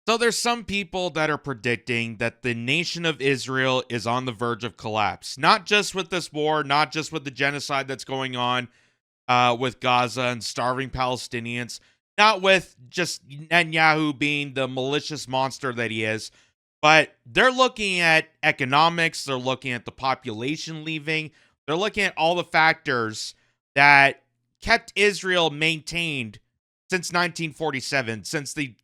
So there's some people that are predicting that the nation of Israel is on the verge of collapse. Not just with this war, not just with the genocide that's going on with Gaza and starving Palestinians, not with just Netanyahu being the malicious monster that he is, but they're looking at economics, they're looking at the population leaving, they're looking at all the factors that kept Israel maintained since 1947, since the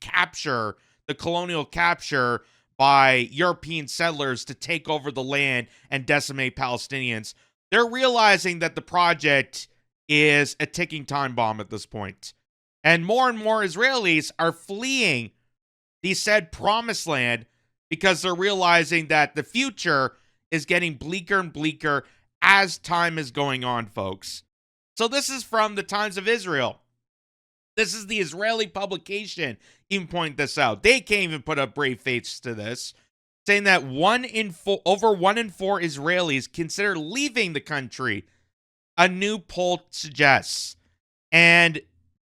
colonial capture by European settlers to take over the land and decimate Palestinians. They're realizing that the project is a ticking time bomb at this point. And more Israelis are fleeing the said promised land because they're realizing that the future is getting bleaker and bleaker as time is going on, folks. So this is from the Times of Israel. This is the Israeli publication even point this out. They can't even put a brave face to this, saying that over 1 in 4 Israelis consider leaving the country. A new poll suggests. And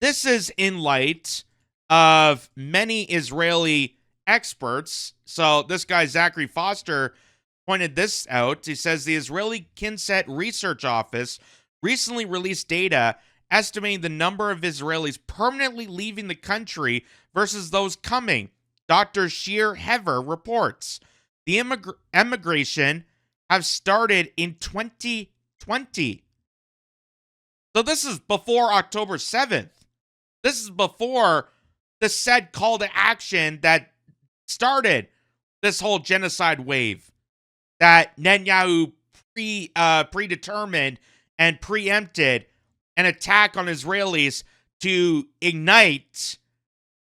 this is in light of many Israeli experts. So this guy, Zachary Foster, pointed this out. He says the Israeli Kinset Research Office recently released data estimating the number of Israelis permanently leaving the country versus those coming. Dr. Shir Hever reports the emigration have started in 2020. So this is before October 7th. This is before the said call to action that started this whole genocide wave that Netanyahu predetermined and preempted an attack on Israelis to ignite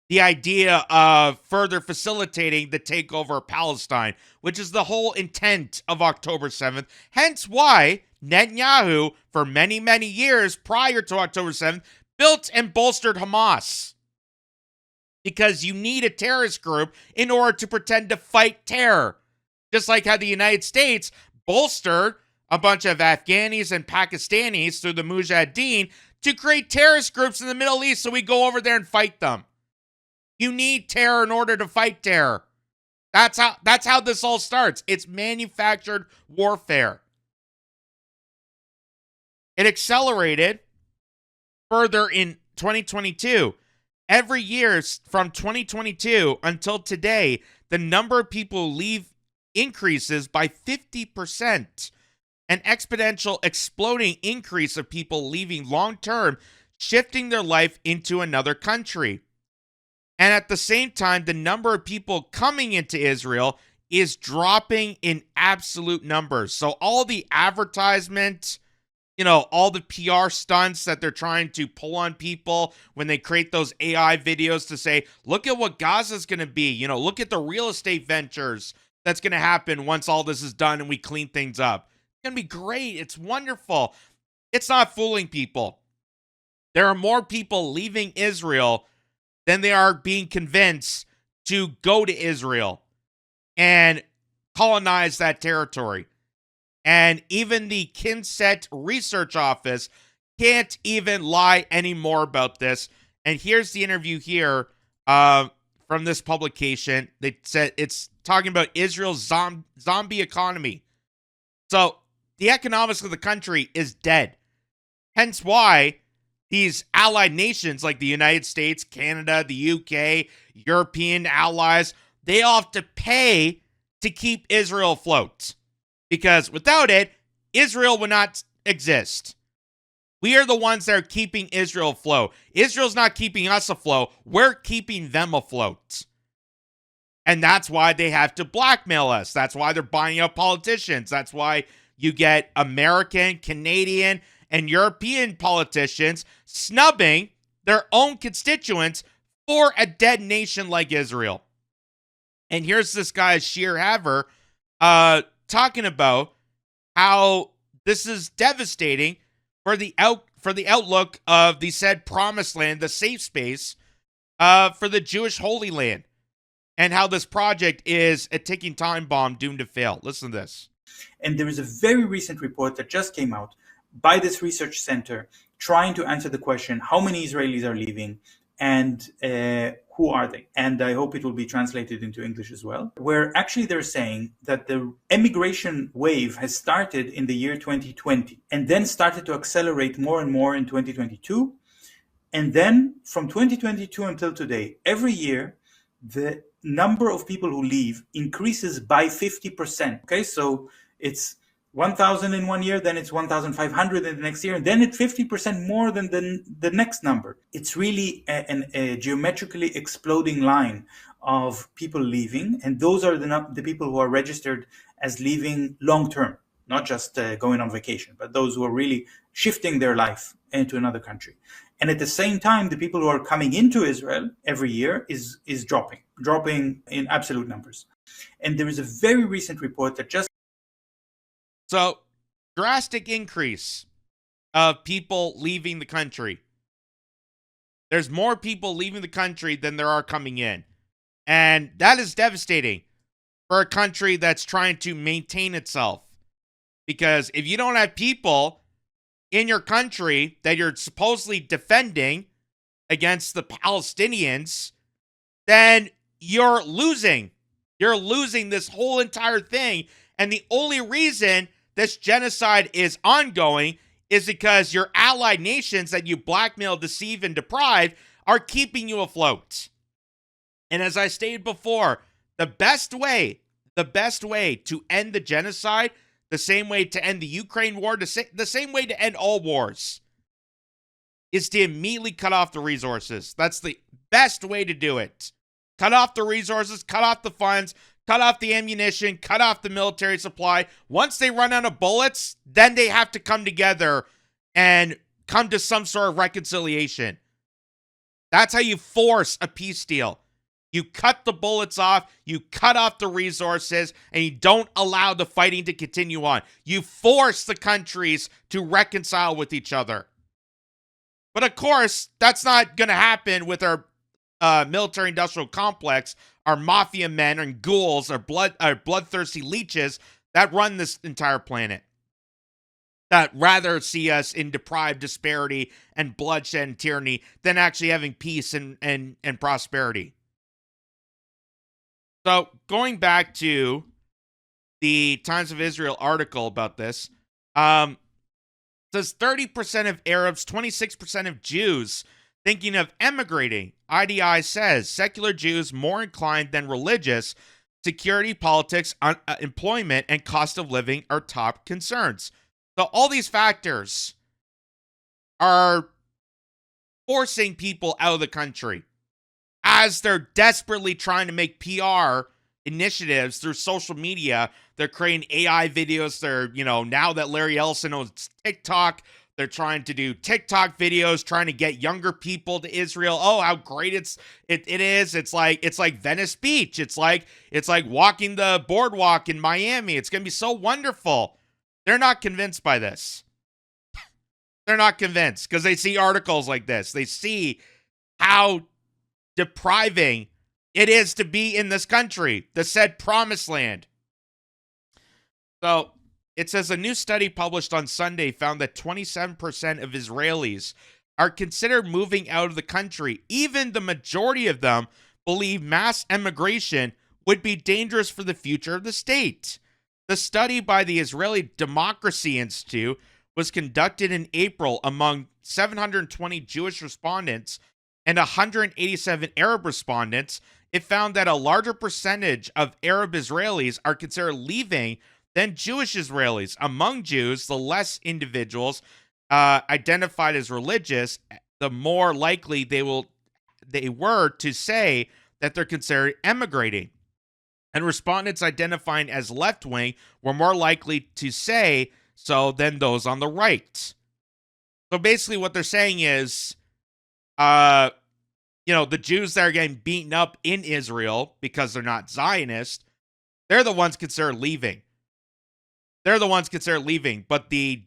the idea of further facilitating the takeover of Palestine, which is the whole intent of October 7th. Hence why Netanyahu, for many, many years prior to October 7th, built and bolstered Hamas. Because you need a terrorist group in order to pretend to fight terror. Just like how the United States bolstered a bunch of Afghanis and Pakistanis through the Mujahideen to create terrorist groups in the Middle East so we go over there and fight them. You need terror in order to fight terror. That's how this all starts. It's manufactured warfare. It accelerated further in 2022. Every year from 2022 until today, the number of people who leave increases by 50%. An exponential exploding increase of people leaving long-term, shifting their life into another country. And at the same time, the number of people coming into Israel is dropping in absolute numbers. So all the advertisement, all the PR stunts that they're trying to pull on people when they create those AI videos to say, look at what Gaza's going to be. Look at the real estate ventures that's going to happen once all this is done and we clean things up. It's going to be great. It's wonderful. It's not fooling people. There are more people leaving Israel than they are being convinced to go to Israel and colonize that territory. And even the Kinset Research Office can't even lie anymore about this. And here's the interview here from this publication. They said it's talking about Israel's zombie economy. So the economics of the country is dead. Hence why these allied nations like the United States, Canada, the UK, European allies, they all have to pay to keep Israel afloat. Because without it, Israel would not exist. We are the ones that are keeping Israel afloat. Israel's not keeping us afloat. We're keeping them afloat. And that's why they have to blackmail us. That's why they're buying up politicians. That's why you get American, Canadian, and European politicians snubbing their own constituents for a dead nation like Israel. And here's this guy, Shir Haver, talking about how this is devastating for the outlook of the said promised land, the safe space for the Jewish Holy Land, and how this project is a ticking time bomb doomed to fail. Listen to this. And there is a very recent report that just came out by this research center trying to answer the question, how many Israelis are leaving? And who are they? And I hope it will be translated into English as well, where actually they're saying that the emigration wave has started in the year 2020 and then started to accelerate more and more in 2022. And then from 2022 until today, every year, the number of people who leave increases by 50%. Okay, so it's 1,000 in one year, then it's 1,500 in the next year, and then it's 50% more than the next number. It's really a geometrically exploding line of people leaving, and those are the people who are registered as leaving long term, not just going on vacation, but those who are really shifting their life into another country. And at the same time, the people who are coming into Israel every year is dropping in absolute numbers. And there is a very recent report that just... So, drastic increase of people leaving the country. There's more people leaving the country than there are coming in. And that is devastating for a country that's trying to maintain itself. Because if you don't have people in your country that you're supposedly defending against the Palestinians, then you're losing. You're losing this whole entire thing. And the only reason this genocide is ongoing is because your allied nations that you blackmail, deceive, and deprive are keeping you afloat. And as I stated before, the best way to end the genocide, the same way to end the Ukraine war, the same way to end all wars, is to immediately cut off the resources. That's the best way to do it. Cut off the resources, cut off the funds, cut off the ammunition, cut off the military supply. Once they run out of bullets, then they have to come together and come to some sort of reconciliation. That's how you force a peace deal. You cut the bullets off, you cut off the resources, and you don't allow the fighting to continue on. You force the countries to reconcile with each other. But of course, that's not going to happen with our military-industrial complex, our mafia men and ghouls, our bloodthirsty leeches that run this entire planet, that rather see us in deprived disparity and bloodshed and tyranny than actually having peace and prosperity. So, going back to the Times of Israel article about this, says 30% of Arabs, 26% of Jews thinking of emigrating. IDI says secular Jews more inclined than religious. Security, politics, employment, and cost of living are top concerns. So all these factors are forcing people out of the country as they're desperately trying to make PR initiatives through social media. They're creating AI videos. They're, now that Larry Ellison owns TikTok, they're trying to do TikTok videos, trying to get younger people to Israel. Oh, how great it is. It's like Venice Beach. It's like walking the boardwalk in Miami. It's going to be so wonderful. They're not convinced by this. They're not convinced because they see articles like this. They see how depriving it is to be in this country, the said promised land. So it says a new study published on Sunday found that 27% of Israelis are considered moving out of the country. Even the majority of them believe mass emigration would be dangerous for the future of the state. The study by the Israeli Democracy Institute was conducted in April among 720 Jewish respondents and 187 Arab respondents. It found that a larger percentage of Arab Israelis are considered leaving than Jewish Israelis. Among Jews, the less individuals identified as religious, the more likely they were to say that they're considered emigrating. And respondents identifying as left-wing were more likely to say so than those on the right. So basically what they're saying is, the Jews that are getting beaten up in Israel because they're not Zionist, they're the ones considered leaving. They're the ones considered leaving. But the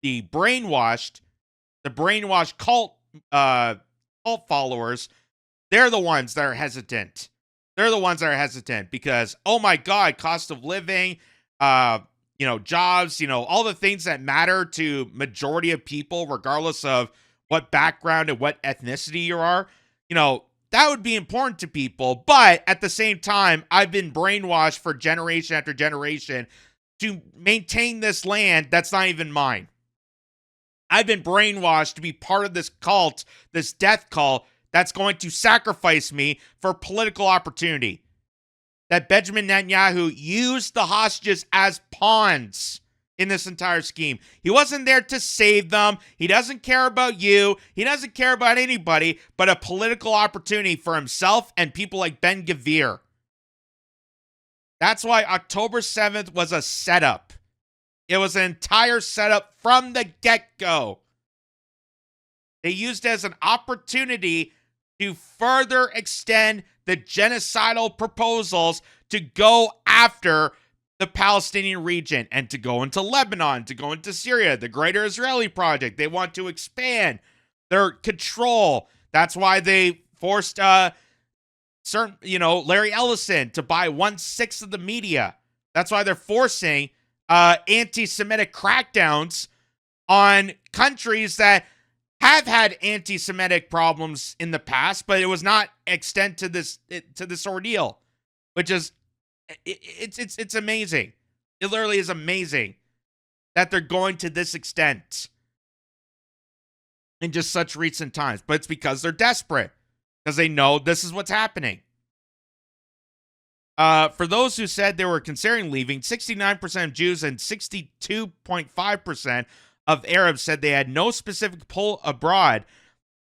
brainwashed cult followers, they're the ones that are hesitant. They're the ones that are hesitant because, oh my God, cost of living, jobs, all the things that matter to majority of people, regardless of what background and what ethnicity you are, that would be important to people. But at the same time, I've been brainwashed for generation after generation to maintain this land that's not even mine. I've been brainwashed to be part of this cult, this death cult, that's going to sacrifice me for political opportunity. That Benjamin Netanyahu used the hostages as pawns in this entire scheme. He wasn't there to save them. He doesn't care about you. He doesn't care about anybody but a political opportunity for himself and people like Ben Gvir. That's why October 7th was a setup. It was an entire setup from the get-go. They used it as an opportunity to further extend the genocidal proposals to go after the Palestinian region and to go into Lebanon, to go into Syria, the Greater Israeli Project. They want to expand their control. That's why they forced Larry Ellison to buy 1/6 of the media. That's why they're forcing anti-Semitic crackdowns on countries that have had anti-Semitic problems in the past, but it was not extend to this ordeal, which is it's amazing. It literally is amazing that they're going to this extent in just such recent times. But it's because they're desperate, because they know this is what's happening. For those who said they were considering leaving, 69% of Jews and 62.5% of Arabs said they had no specific pull abroad.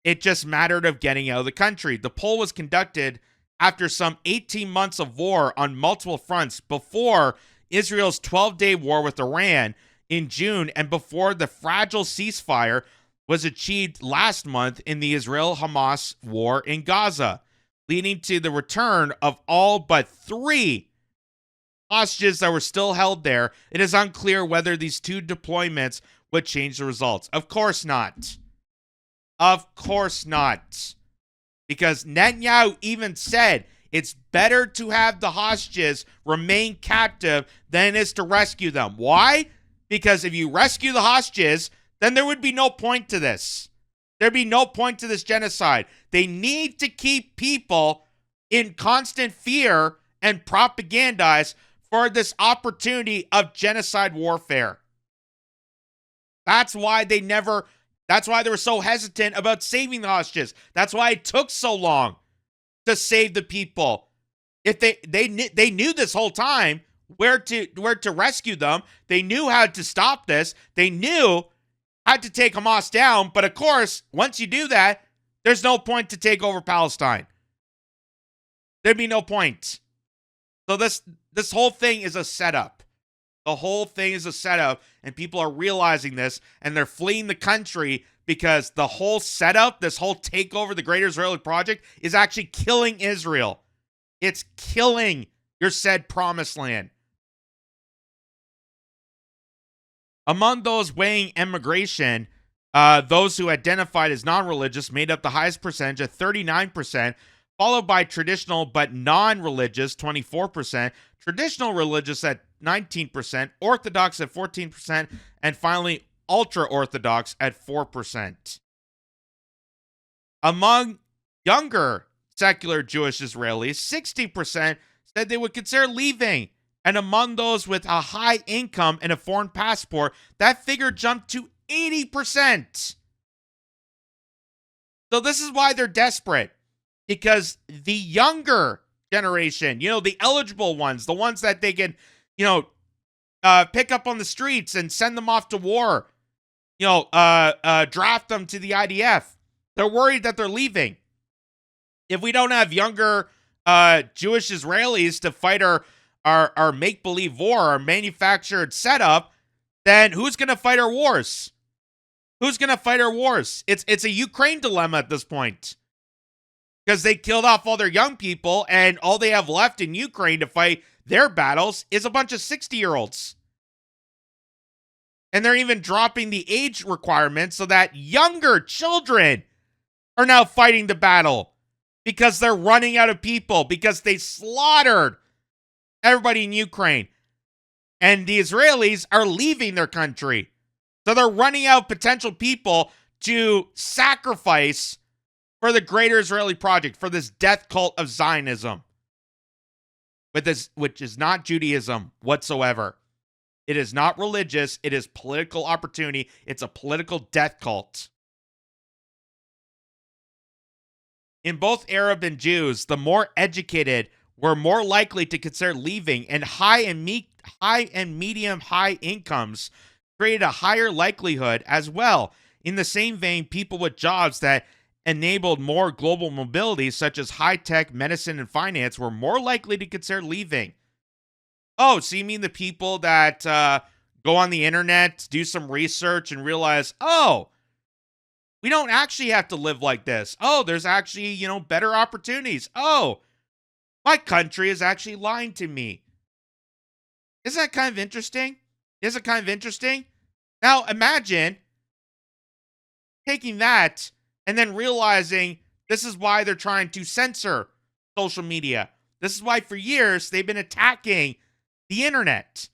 It just mattered of getting out of the country. The poll was conducted after some 18 months of war on multiple fronts, before Israel's 12-day war with Iran in June, and before the fragile ceasefire was achieved last month in the Israel-Hamas war in Gaza, leading to the return of all but 3 hostages that were still held there. It is unclear whether these 2 deployments would change the results. Of course not. Of course not. Because Netanyahu even said it's better to have the hostages remain captive than it is to rescue them. Why? Because if you rescue the hostages, then there would be no point to this. There'd be no point to this genocide. They need to keep people in constant fear and propagandize for this opportunity of genocide warfare. That's why they were so hesitant about saving the hostages. That's why it took so long to save the people. If they knew this whole time where to rescue them. They knew how to stop this. They knew how to take Hamas down. But of course, once you do that, there's no point to take over Palestine. There'd be no point. So this whole thing is a setup. The whole thing is a setup, and people are realizing this, and they're fleeing the country because the whole setup, this whole takeover, the Greater Israeli Project, is actually killing Israel. It's killing your said promised land. Among those weighing immigration, those who identified as non-religious made up the highest percentage at 39%, followed by traditional but non-religious, 24%, traditional religious at 19%, Orthodox at 14%, and finally, ultra-Orthodox at 4%. Among younger secular Jewish Israelis, 60% said they would consider leaving. And among those with a high income and a foreign passport, that figure jumped to 80%. So this is why they're desperate. Because the younger generation, the eligible ones, the ones that they can, pick up on the streets and send them off to war, draft them to the IDF. They're worried that they're leaving. If we don't have younger Jewish Israelis to fight our make-believe war, our manufactured setup, then who's going to fight our wars? Who's going to fight our wars? It's a Ukraine dilemma at this point. Because they killed off all their young people, and all they have left in Ukraine to fight their battles is a bunch of 60-year-olds. And they're even dropping the age requirements so that younger children are now fighting the battle because they're running out of people, because they slaughtered everybody in Ukraine. And the Israelis are leaving their country. So they're running out potential people to sacrifice for the greater Israeli project, for this death cult of Zionism, which is not Judaism whatsoever. It is not religious. It is political opportunity. It's a political death cult. In both Arab and Jews, the more educated were more likely to consider leaving, and high and medium high incomes created a higher likelihood as well. In the same vein, people with jobs that enabled more global mobility, such as high-tech, medicine, and finance, were more likely to consider leaving. Oh, so you mean the people that go on the internet, do some research, and realize, oh, we don't actually have to live like this. Oh, there's actually, better opportunities. Oh, my country is actually lying to me. Isn't that kind of interesting? Isn't it kind of interesting? Now, imagine taking that and then realizing this is why they're trying to censor social media. This is why for years they've been attacking the internet.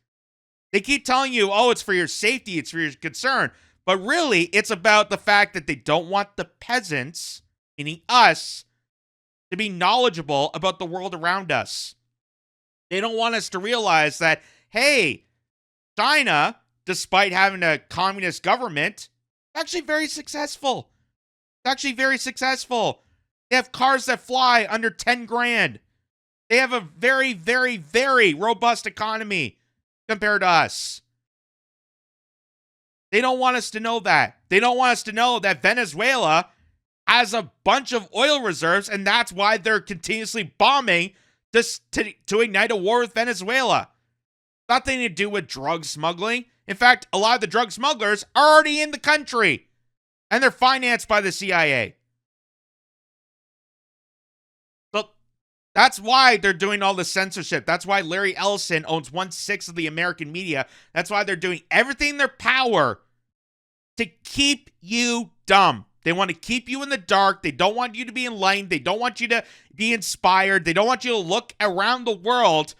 They keep telling you, oh, it's for your safety, it's for your concern. But really, it's about the fact that they don't want the peasants, meaning us, to be knowledgeable about the world around us. They don't want us to realize that, hey, China, despite having a communist government, is actually very successful. It's actually very successful. They have cars that fly under 10 grand. They have a very, very, very robust economy compared to us. They don't want us to know that. They don't want us to know that Venezuela has a bunch of oil reserves, and that's why they're continuously bombing to ignite a war with Venezuela. Nothing to do with drug smuggling. In fact, a lot of the drug smugglers are already in the country, and they're financed by the CIA. So that's why they're doing all the censorship. That's why Larry Ellison owns 1/6 of the American media. That's why they're doing everything in their power to keep you dumb. They want to keep you in the dark. They don't want you to be enlightened. They don't want you to be inspired. They don't want you to look around the world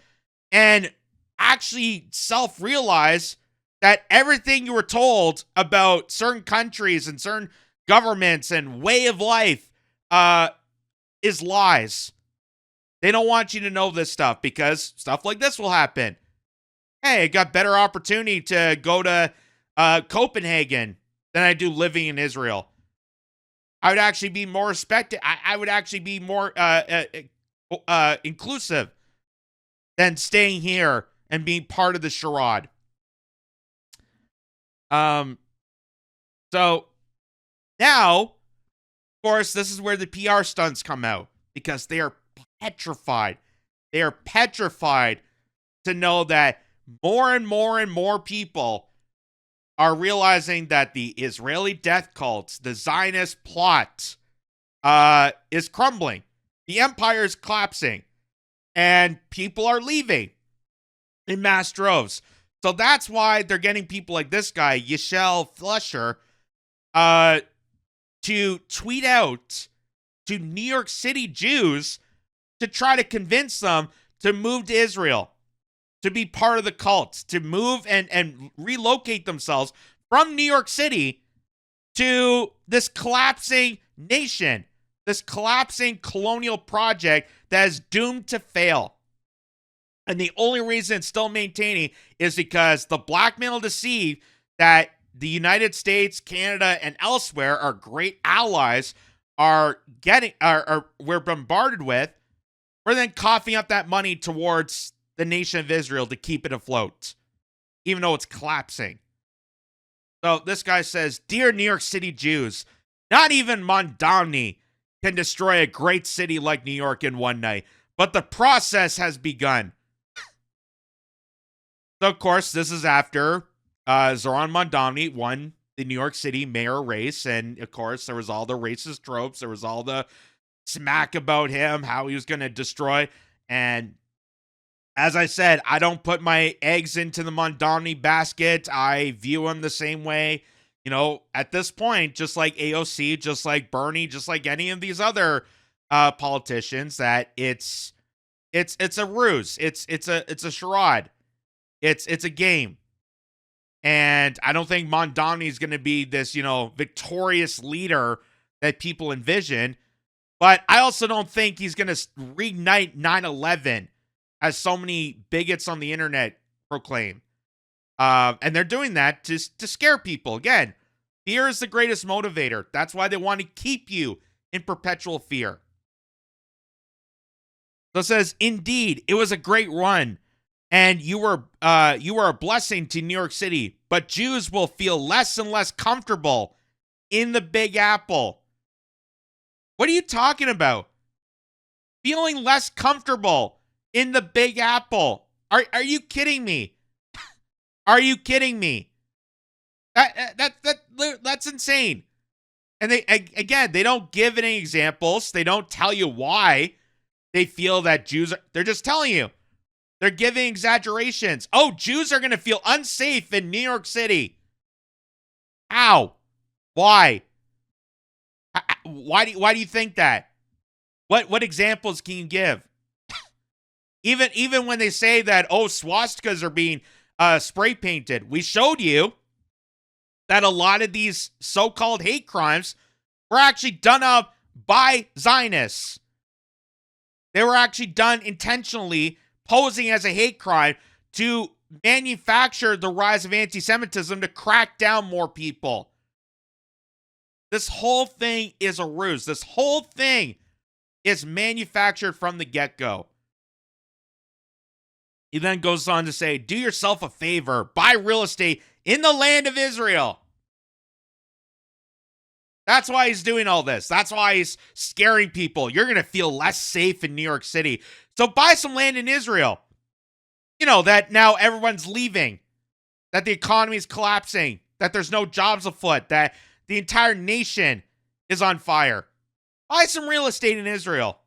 and actually self-realize that everything you were told about certain countries and certain governments and way of life is lies. They don't want you to know this stuff because stuff like this will happen. Hey, I got better opportunity to go to Copenhagen than I do living in Israel. I would actually be more respected. I would actually be more inclusive than staying here and being part of the charade. So now, of course, this is where the PR stunts come out because they are petrified. They are petrified to know that more and more and more people are realizing that the Israeli death cults, the Zionist plot, is crumbling. The empire is collapsing. And people are leaving in mass droves. So that's why they're getting people like this guy, Yishel Flusher, to tweet out to New York City Jews to try to convince them to move to Israel, to be part of the cult, to move and relocate themselves from New York City to this collapsing nation, this collapsing colonial project that is doomed to fail. And the only reason it's still maintaining is because the blackmail and deceive that the United States, Canada, and elsewhere, our great allies, we're bombarded with. We're then coughing up that money towards the nation of Israel to keep it afloat, even though it's collapsing. So this guy says, "Dear New York City Jews, not even Mondani can destroy a great city like New York in one night, but the process has begun." So, of course, this is after Zoran Mondani won the New York City mayor race, and, of course, there was all the racist tropes, there was all the smack about him, how he was going to destroy, and as I said, I don't put my eggs into the Mondani basket. I view him the same way, at this point, just like AOC, just like Bernie, just like any of these other politicians, that it's a ruse. It's a charade. It's a game. And I don't think Mondani is going to be this, victorious leader that people envision. But I also don't think he's going to reignite 9/11, as so many bigots on the internet proclaim. And they're doing that to scare people. Again, fear is the greatest motivator. That's why they want to keep you in perpetual fear. So it says, indeed, it was a great run, and you were a blessing to New York City, but Jews will feel less and less comfortable in the Big Apple. What are you talking about? Feeling less comfortable in the Big Apple? Are you kidding me? Are you kidding me? That's insane. And they don't give any examples. They don't tell you why they feel that they're just telling you. They're giving exaggerations. Oh, Jews are going to feel unsafe in New York City. How? Why? Why do you think that? What examples can you give? Even when they say that, swastikas are being spray painted, we showed you that a lot of these so-called hate crimes were actually done up by Zionists. They were actually done intentionally, posing as a hate crime to manufacture the rise of anti-Semitism to crack down more people. This whole thing is a ruse. This whole thing is manufactured from the get-go. He then goes on to say, do yourself a favor, buy real estate in the land of Israel. That's why he's doing all this. That's why he's scaring people. You're going to feel less safe in New York City. So buy some land in Israel. You know, that now everyone's leaving, that the economy is collapsing, that there's no jobs afoot, that the entire nation is on fire. Buy some real estate in Israel.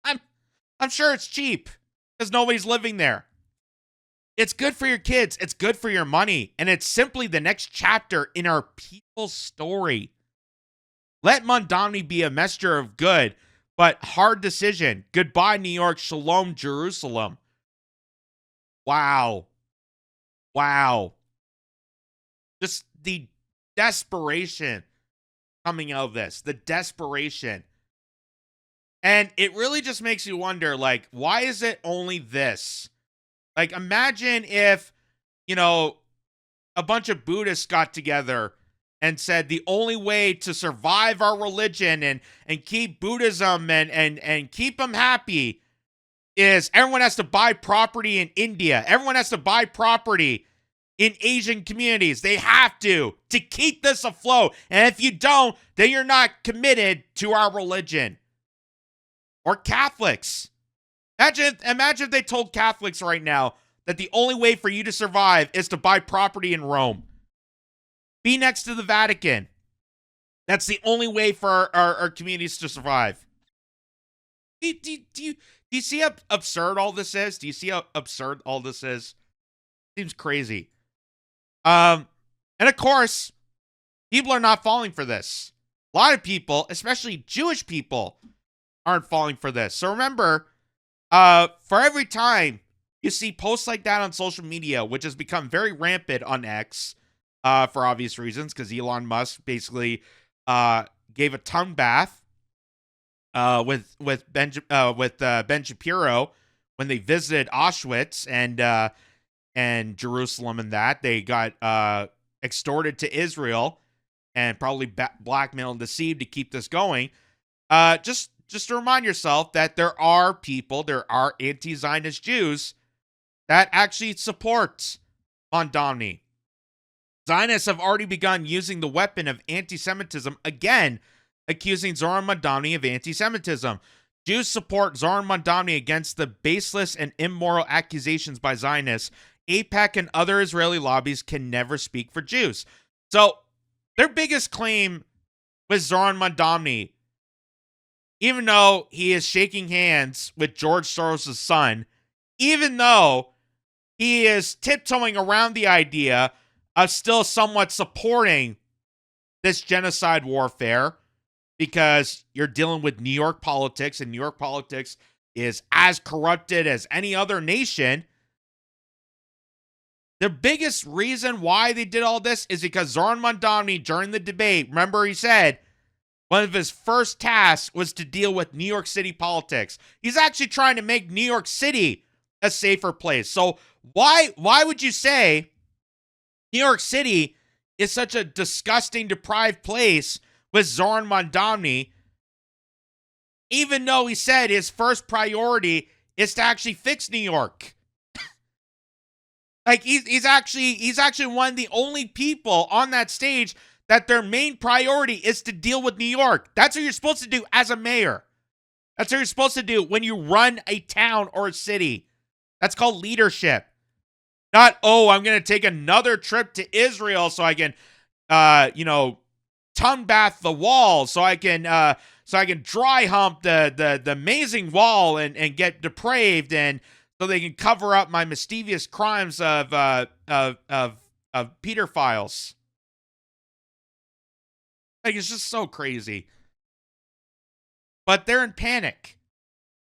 I'm sure it's cheap because nobody's living there. It's good for your kids. It's good for your money. And it's simply the next chapter in our people's story. Let Mondani be a messenger of good, but hard decision. Goodbye, New York. Shalom, Jerusalem. Wow. Just the desperation coming out of this. The desperation. And it really just makes you wonder, like, why is it only this? Like, imagine if, a bunch of Buddhists got together and said the only way to survive our religion and keep Buddhism and keep them happy is everyone has to buy property in India. Everyone has to buy property in Asian communities. They have to keep this afloat. And if you don't, then you're not committed to our religion. Or Catholics. Imagine if they told Catholics right now that the only way for you to survive is to buy property in Rome. Be next to the Vatican. That's the only way for our communities to survive. Do you see how absurd all this is? Do you see how absurd all this is? Seems crazy. And of course, people are not falling for this. A lot of people, especially Jewish people, aren't falling for this. So remember, for every time you see posts like that on social media, which has become very rampant on X, for obvious reasons, because Elon Musk basically gave a tongue bath with Ben Shapiro when they visited Auschwitz and Jerusalem, and that they got extorted to Israel and probably blackmailed and deceived to keep this going. Just to remind yourself that there are anti-Zionist Jews that actually support Mondani. Zionists have already begun using the weapon of anti-Semitism again, accusing Zoran Mondani of anti-Semitism. Jews support Zoran Mondani against the baseless and immoral accusations by Zionists. AIPAC and other Israeli lobbies can never speak for Jews. So their biggest claim with Zoran Mondani, even though he is shaking hands with George Soros' son, even though he is tiptoeing around the idea of still somewhat supporting this genocide warfare, because you're dealing with New York politics, and New York politics is as corrupted as any other nation, The biggest reason why they did all this is because Zoran Mondomny, during the debate, remember he said one of his first tasks was to deal with New York City politics. He's actually trying to make New York City a safer place. So why would you say New York City is such a disgusting, deprived place with Zoran Mondomny, even though he said his first priority is to actually fix New York? Like he's actually one of the only people on that stage that their main priority is to deal with New York. That's what you're supposed to do as a mayor. That's what you're supposed to do when you run a town or a city. That's called leadership. Not, oh, I'm going to take another trip to Israel so I can, ton bath the wall, so I can dry hump the amazing wall and get depraved, and so they can cover up my mischievous crimes of pedophiles. Like, it's just so crazy. But they're in panic.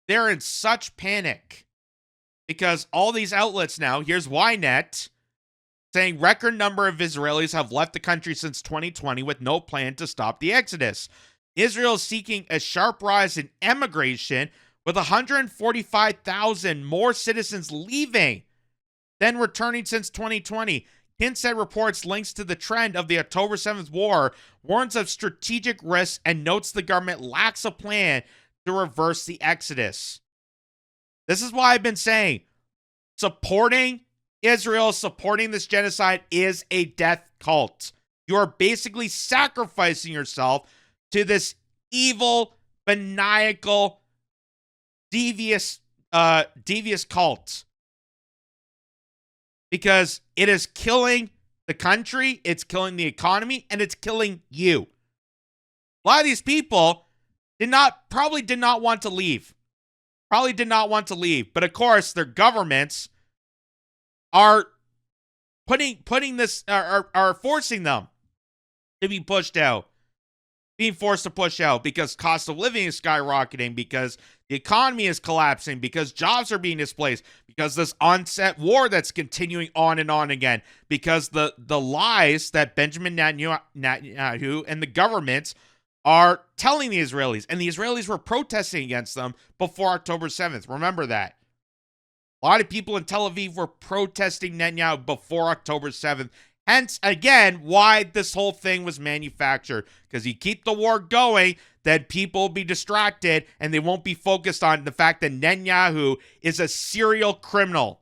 They're in such panic because all these outlets now, here's Ynet, saying record number of Israelis have left the country since 2020 with no plan to stop the exodus. Israel is seeking a sharp rise in emigration, with 145,000 more citizens leaving than returning since 2020. Kitz reports links to the trend of the October 7th war, warns of strategic risks, and notes the government lacks a plan to reverse the exodus. This is why I've been saying supporting Israel, supporting this genocide is a death cult. You are basically sacrificing yourself to this evil, maniacal, devious cult. Because it is killing the country, it's killing the economy, and it's killing you. A lot of these people probably did not want to leave. But of course, their governments are putting this, are forcing them to be pushed out. Being forced to push out because cost of living is skyrocketing, because the economy is collapsing, because jobs are being displaced, because this onset war that's continuing on and on again, because the lies that Benjamin Netanyahu and the governments are telling the Israelis, and the Israelis were protesting against them before October 7th. Remember that. A lot of people in Tel Aviv were protesting Netanyahu before October 7th. Hence, again, why this whole thing was manufactured. Because you keep the war going, then people will be distracted and they won't be focused on the fact that Netanyahu is a serial criminal.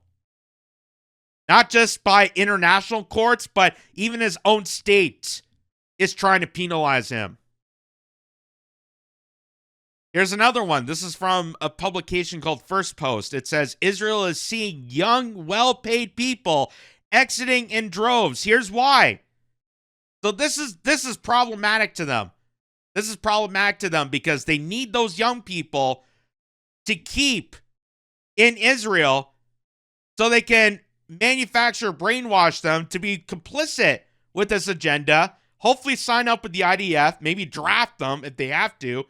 Not just by international courts, but even his own state is trying to penalize him. Here's another one. This is from a publication called First Post. It says, Israel is seeing young, well-paid people exiting in droves. Here's why. So this is problematic to them. This is problematic to them because they need those young people to keep in Israel so they can manufacture, brainwash them to be complicit with this agenda. Hopefully sign up with the IDF, maybe draft them if they have to.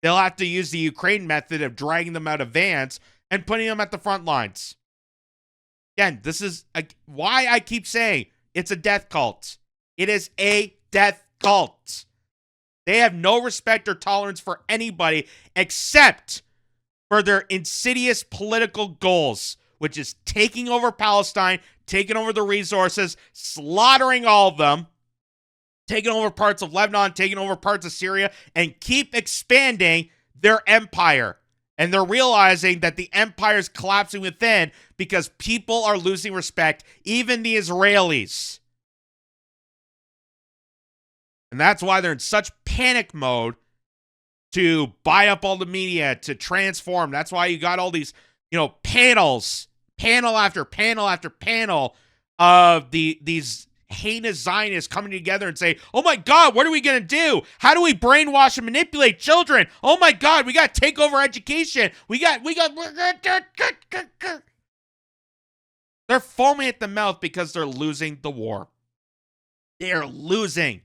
They'll have to use the Ukraine method of dragging them out of vans and putting them at the front lines. Again, this is why I keep saying it's a death cult. It is a death cult. They have no respect or tolerance for anybody except for their insidious political goals, which is taking over Palestine, taking over the resources, slaughtering all of them, taking over parts of Lebanon, taking over parts of Syria, and keep expanding their empire. And they're realizing that the empire is collapsing within because people are losing respect, even the Israelis. And that's why they're in such panic mode to buy up all the media, to transform. That's why you got all these, panels, panel after panel after panel of these heinous Zionists coming together and say, oh my God, what are we going to do? How do we brainwash and manipulate children? Oh my God, we got to take over education. They're foaming at the mouth because they're losing the war. They are losing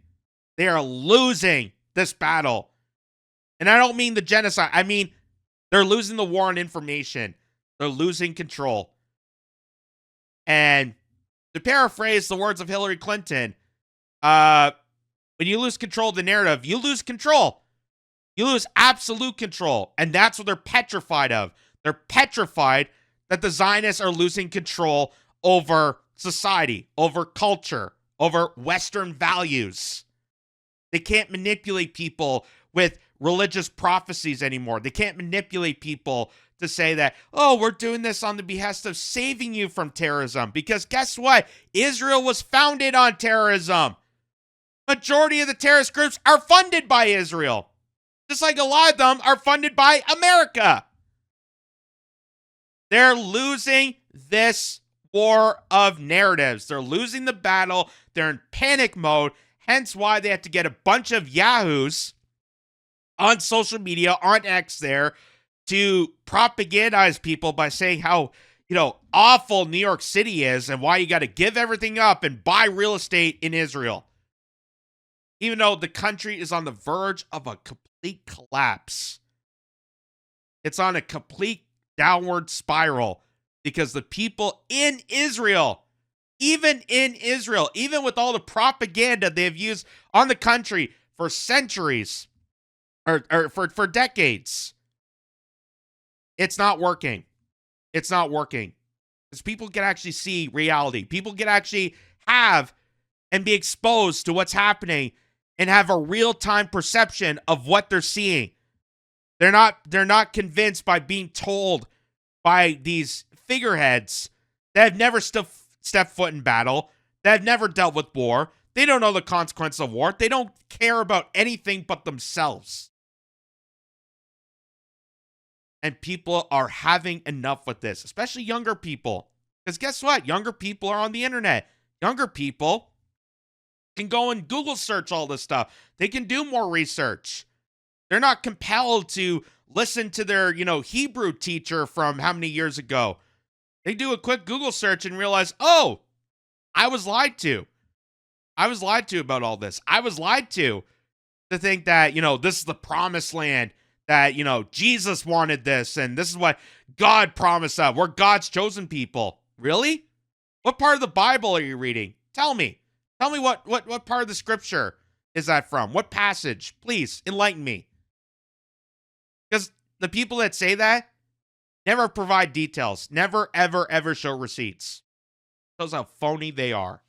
this battle. And I don't mean the genocide. I mean, they're losing the war on information. They're losing control. And To paraphrase the words of Hillary Clinton, when you lose control of the narrative, you lose control. You lose absolute control. And that's what they're petrified of. They're petrified that the Zionists are losing control over society, over culture, over Western values. They can't manipulate people with religious prophecies anymore. They can't manipulate people to say that, oh, we're doing this on the behest of saving you from terrorism. Because guess what? Israel was founded on terrorism. Majority of the terrorist groups are funded by Israel. Just like a lot of them are funded by America. They're losing this war of narratives. They're losing the battle. They're in panic mode. Hence why they have to get a bunch of yahoos on social media, on X there, to propagandize people by saying how, awful New York City is and why you got to give everything up and buy real estate in Israel. Even though the country is on the verge of a complete collapse. It's on a complete downward spiral because the people in Israel, even with all the propaganda they've used on the country for centuries or for decades, it's not working. It's not working. Because people can actually see reality. People can actually have and be exposed to what's happening and have a real-time perception of what they're seeing. They're not convinced by being told by these figureheads that have never stepped foot in battle, that have never dealt with war. They don't know the consequences of war. They don't care about anything but themselves. And people are having enough with this, especially younger people. Because guess what? Younger people are on the internet. Younger people can go and Google search all this stuff. They can do more research. They're not compelled to listen to their, Hebrew teacher from how many years ago. They do a quick Google search and realize, oh, I was lied to. I was lied to about all this. I was lied to think that, this is the promised land, that, Jesus wanted this, and this is what God promised us. We're God's chosen people. Really? What part of the Bible are you reading? Tell me. Tell me what part of the scripture is that from? What passage? Please, enlighten me. Because the people that say that never provide details. Never, ever, ever show receipts. Shows how phony they are.